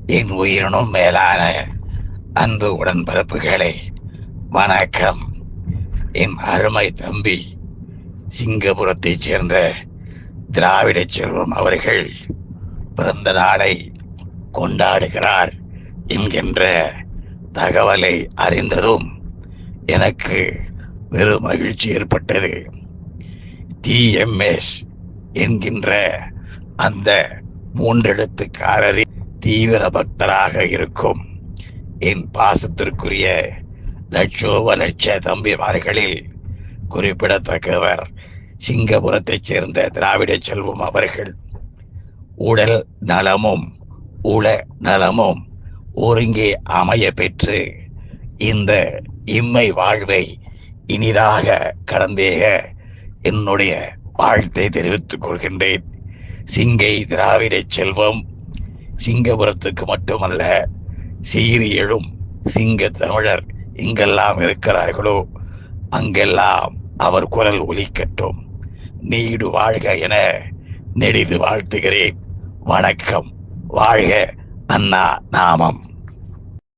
என் உயிரினும் மேலான அன்பு உடன்பிறப்புகளே, வணக்கம். என் அருமை தம்பி சிங்கபுரத்தைச் சேர்ந்த திராவிட செல்வம் அவர்கள் பிறந்த நாளை கொண்டாடுகிறார் என்கின்ற தகவலை அறிந்ததும் எனக்கு வெறும் மகிழ்ச்சி ஏற்பட்டது. டிஎம்எஸ் என்கின்ற அந்த மூன்றெழுத்துக்காரரின் தீவிர பக்தராக இருக்கும் என் பாசத்திற்குரிய லட்சோப லட்ச தம்பிமார்களில் குறிப்பிடத்தக்கவர் சிங்கபுரத்தைச் சேர்ந்த திராவிட செல்வம் அவர்கள். உடல் நலமும் உள நலமும் ஒருங்கே அமைய பெற்று இந்த இம்மை வாழ்வை இனிதாக கடந்தேக என்னுடைய வாழ்த்தை தெரிவித்துக் கொள்கின்றேன். சிங்கை திராவிட செல்வம் சிங்கபுரத்துக்கு மட்டுமல்ல, சீறி எழும் சிங்க தமிழர் எங்கெல்லாம் இருக்கிறார்களோ அங்கெல்லாம் அவர் குரல் ஒலிக்கட்டும். நீடு வாழ்க என நெடிது வாழ்த்துகிறேன். வணக்கம். வாழ்க அண்ணா நாமம்.